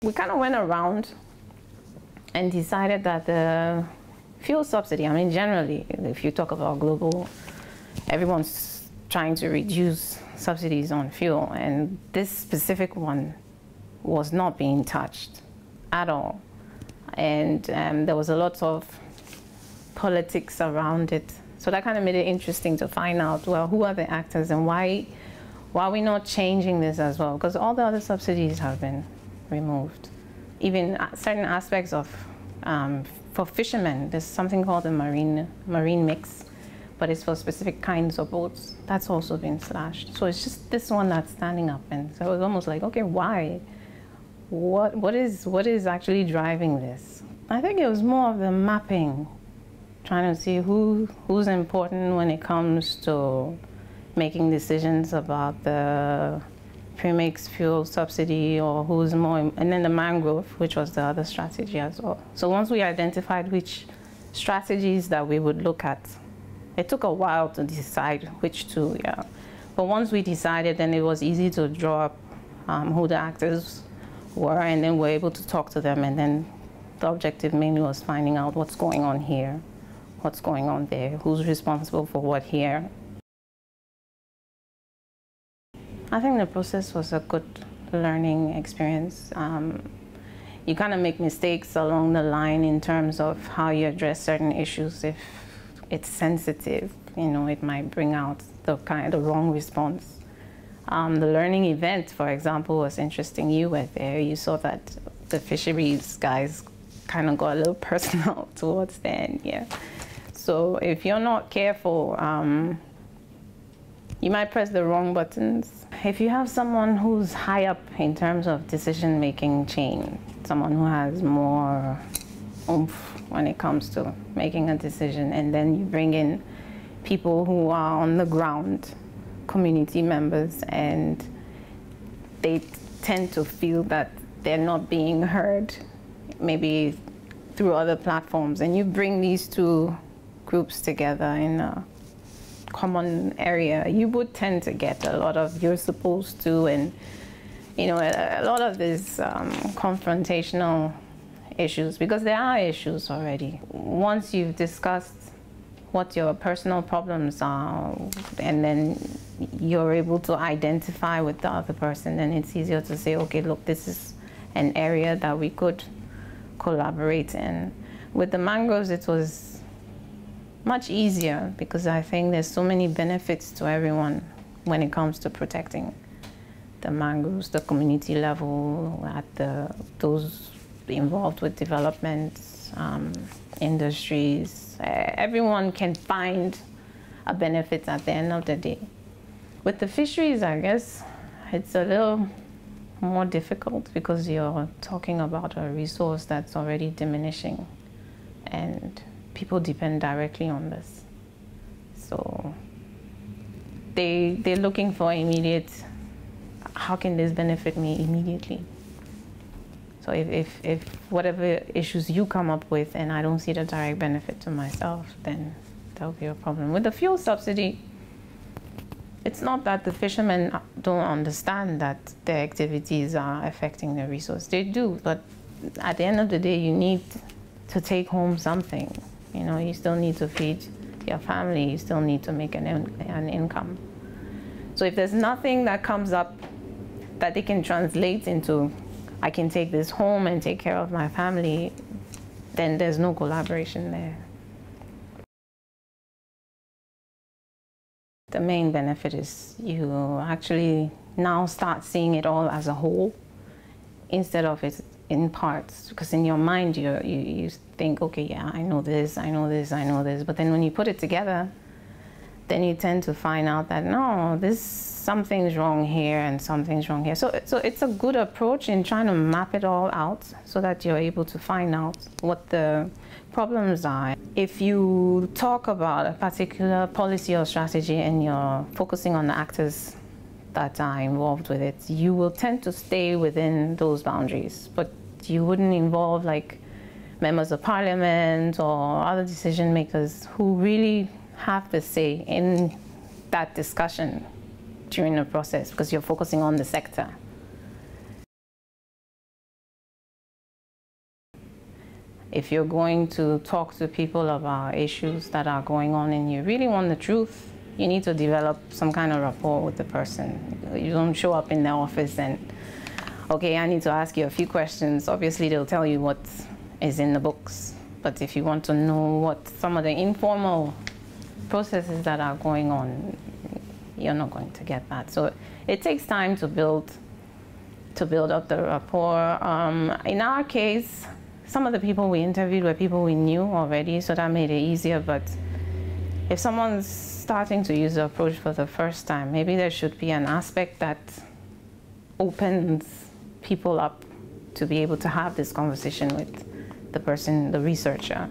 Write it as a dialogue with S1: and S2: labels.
S1: We kind of went around and decided that the fuel subsidy, I mean, generally, if you talk about global, everyone's trying to reduce subsidies on fuel, and this specific one was not being touched at all. And there was a lot of politics around it. So that kind of made it interesting to find out, well, who are the actors and why are we not changing this as well? Because all the other subsidies have been removed. Even certain aspects of, for fishermen, there's something called the marine mix, but it's for specific kinds of boats. That's also been slashed. So it's just this one that's standing up. And so it was almost like, okay, why? What is actually driving this? I think it was more of the mapping, trying to see who's important when it comes to making decisions about the premix fuel subsidy, or who's more, and then the mangrove, which was the other strategy as well. So once we identified which strategies that we would look at, it took a while to decide which two, yeah. But once we decided, then it was easy to draw up who the actors were, and then we're able to talk to them, and then the objective mainly was finding out what's going on here, what's going on there, who's responsible for what here. I think the process was a good learning experience. You kind of make mistakes along the line in terms of how you address certain issues. If it's sensitive, you know, it might bring out the wrong response. The learning event, for example, was interesting. You were there. You saw that the fisheries guys kind of got a little personal towards the end, yeah. So if you're not careful, you might press the wrong buttons. If you have someone who's high up in terms of decision-making chain, someone who has more oomph when it comes to making a decision, and then you bring in people who are on the ground, community members, and they tend to feel that they're not being heard, maybe through other platforms, and you bring these two groups together in a common area, you would tend to get a lot of "you're supposed to," and you know, a lot of these confrontational issues, because there are issues already. Once you've discussed what your personal problems are, and then you're able to identify with the other person, then it's easier to say, okay, look, this is an area that we could collaborate in. With the mangroves, it was much easier, because I think there's so many benefits to everyone when it comes to protecting the mangroves, the community level, at those involved with development, industries. Everyone can find a benefit at the end of the day. With the fisheries, I guess, it's a little more difficult, because you're talking about a resource that's already diminishing, and people depend directly on this. So they're looking for immediate, how can this benefit me immediately? So if whatever issues you come up with and I don't see the direct benefit to myself, then that'll be a problem. With the fuel subsidy, it's not that the fishermen don't understand that their activities are affecting the resource. They do, but at the end of the day, you need to take home something. You know, you still need to feed your family. You still need to make an income. So if there's nothing that comes up that they can translate into, I can take this home and take care of my family, then there's no collaboration there. The main benefit is you actually now start seeing it all as a whole instead of it in parts, because in your mind you think, okay, yeah, I know this, I know this, I know this, but then when you put it together, then you tend to find out that no, something's wrong here and something's wrong here. So it's a good approach in trying to map it all out so that you're able to find out what the problems are. If you talk about a particular policy or strategy and you're focusing on the actors that are involved with it, you will tend to stay within those boundaries, but you wouldn't involve like members of parliament or other decision makers who really have the say in that discussion during the process, because you're focusing on the sector. if you're going to talk to people about issues that are going on and you really want the truth, you need to develop some kind of rapport with the person. You don't show up in the office and, okay, I need to ask you a few questions. Obviously, they'll tell you what is in the books. But if you want to know what some of the informal processes that are going on, you're not going to get that. So it takes time to build up the rapport. In our case, some of the people we interviewed were people we knew already, so that made it easier. But if someone's starting to use the approach for the first time, maybe there should be an aspect that opens people up to be able to have this conversation with the person, the researcher.